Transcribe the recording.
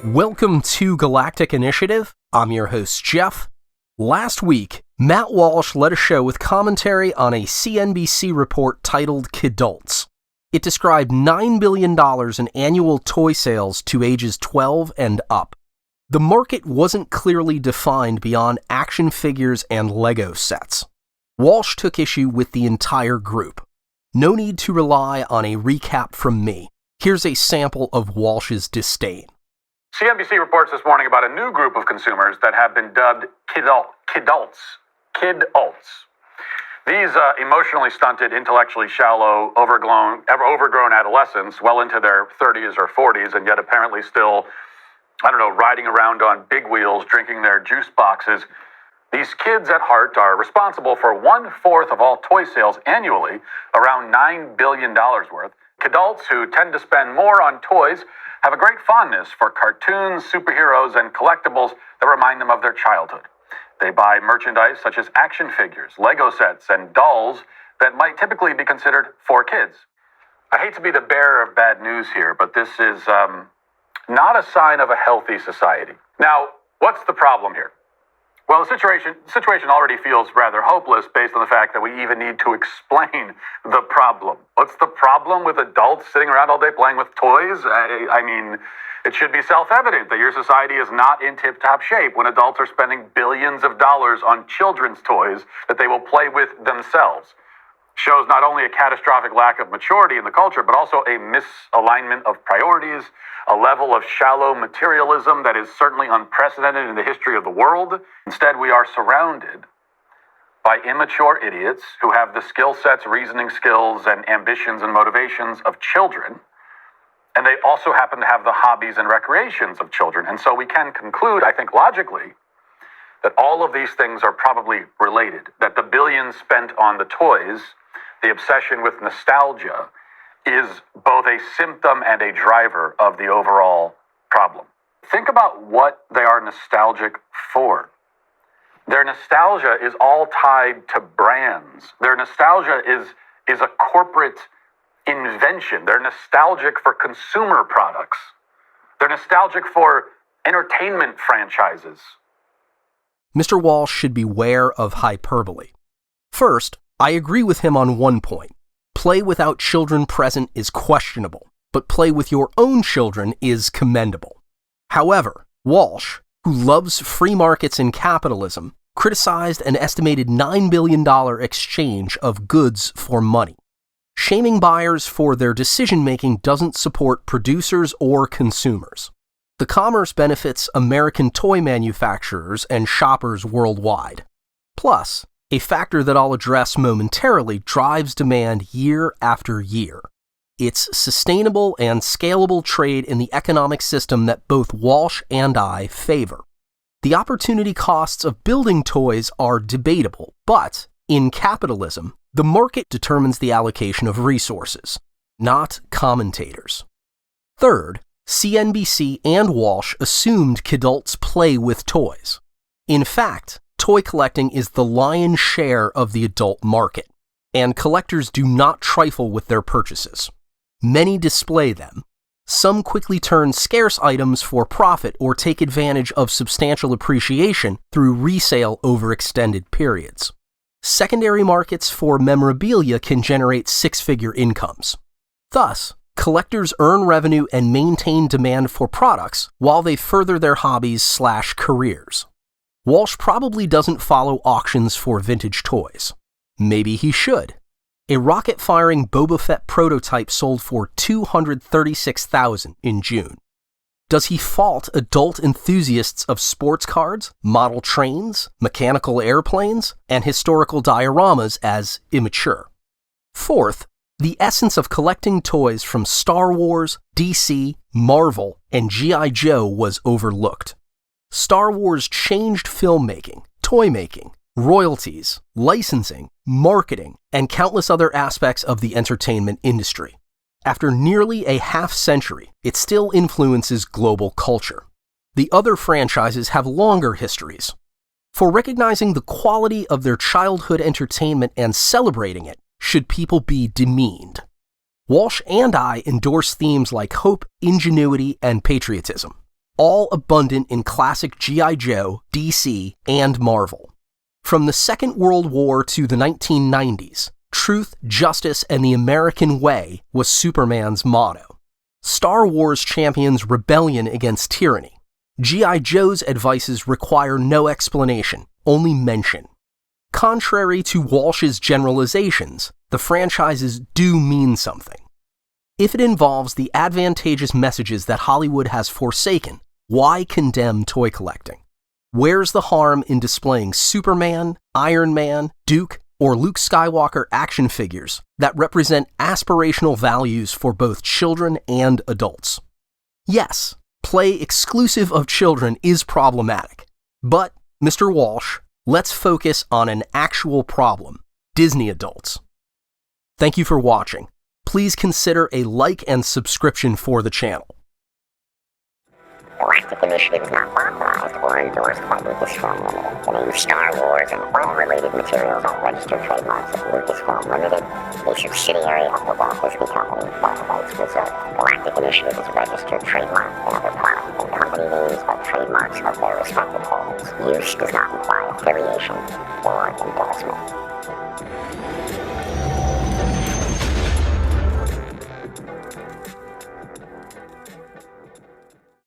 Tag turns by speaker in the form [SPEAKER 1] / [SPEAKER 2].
[SPEAKER 1] Welcome to Galactic Initiative. I'm your host, Jeff. Last week, Matt Walsh led a show with commentary on a CNBC report titled Kidults. It described $9 billion in annual toy sales to ages 12 and up. The market wasn't clearly defined beyond action figures and Lego sets. Walsh took issue with the entire group. No need to rely on a recap from me. Here's a sample of Walsh's disdain.
[SPEAKER 2] CNBC reports this morning about a new group of consumers that have been dubbed kidults. These emotionally stunted, intellectually shallow, overgrown adolescents, well into their 30s or 40s, and yet apparently still, riding around on big wheels, drinking their juice boxes. These kids at heart are responsible for 1/4 of all toy sales annually, around $9 billion worth. Kidults, who tend to spend more on toys, have a great fondness for cartoons, superheroes, and collectibles that remind them of their childhood. They buy merchandise such as action figures, Lego sets, and dolls that might typically be considered for kids. I hate to be the bearer of bad news here, but this is not a sign of a healthy society. Now, what's the problem here? Well, the situation already feels rather hopeless based on the fact that we even need to explain the problem. What's the problem with adults sitting around all day playing with toys? I mean, it should be self-evident that your society is not in tip-top shape when adults are spending billions of dollars on children's toys that they will play with themselves. Shows not only a catastrophic lack of maturity in the culture, but also a misalignment of priorities, a level of shallow materialism that is certainly unprecedented in the history of the world. Instead, we are surrounded by immature idiots who have the skill sets, reasoning skills, and ambitions and motivations of children. And they also happen to have the hobbies and recreations of children. And so we can conclude, I think logically, that all of these things are probably related, that the billions spent on the toys, the obsession with nostalgia, is both a symptom and a driver of the overall problem. Think about what they are nostalgic for. Their nostalgia is all tied to brands. Their nostalgia is a corporate invention. They're nostalgic for consumer products. They're nostalgic for entertainment franchises.
[SPEAKER 1] Mr. Walsh should beware of hyperbole. First, I agree with him on one point. Play without children present is questionable, but play with your own children is commendable. However, Walsh, who loves free markets and capitalism, criticized an estimated $9 billion exchange of goods for money. Shaming buyers for their decision-making doesn't support producers or consumers. The commerce benefits American toy manufacturers and shoppers worldwide. Plus, a factor that I'll address momentarily drives demand year after year. It's sustainable and scalable trade in the economic system that both Walsh and I favor. The opportunity costs of building toys are debatable, but in capitalism, the market determines the allocation of resources, not commentators. Third, CNBC and Walsh assumed kidults play with toys. In fact, toy collecting is the lion's share of the adult market, and collectors do not trifle with their purchases. Many display them. Some quickly turn scarce items for profit or take advantage of substantial appreciation through resale over extended periods. Secondary markets for memorabilia can generate six-figure incomes. Thus, collectors earn revenue and maintain demand for products while they further their hobbies/careers. Walsh probably doesn't follow auctions for vintage toys. Maybe he should. A rocket-firing Boba Fett prototype sold for $236,000 in June. Does he fault adult enthusiasts of sports cards, model trains, mechanical airplanes, and historical dioramas as immature? Fourth, the essence of collecting toys from Star Wars, DC, Marvel, and G.I. Joe was overlooked. Star Wars changed filmmaking, toy-making, royalties, licensing, marketing, and countless other aspects of the entertainment industry. After nearly a half-century, it still influences global culture. The other franchises have longer histories. For recognizing the quality of their childhood entertainment and celebrating it, should people be demeaned? Walsh and I endorse themes like hope, ingenuity, and patriotism. all abundant in classic G.I. Joe, DC, and Marvel. From the Second World War to the 1990s, truth, justice, and the American way was Superman's motto. Star Wars champions rebellion against tyranny. G.I. Joe's advices require no explanation, only mention. Contrary to Walsh's generalizations, the franchises do mean something. If it involves the advantageous messages that Hollywood has forsaken, why condemn toy collecting? Where's the harm in displaying Superman, Iron Man, Duke, or Luke Skywalker action figures that represent aspirational values for both children and adults? Yes, play exclusive of children is problematic. But, Mr. Walsh, let's focus on an actual problem: Disney adults. Thank you for watching. Please consider a like and subscription for the channel.
[SPEAKER 3] Galactic Initiative is not authorized or endorsed by Lucasfilm Limited. The name Star Wars and all related materials are registered trademarks of Lucasfilm Limited, a subsidiary of the Walt Disney Company, all rights reserved. Galactic Initiative is a registered trademark, and other product and company names are trademarks of their respective holders. Use does not imply affiliation or endorsement.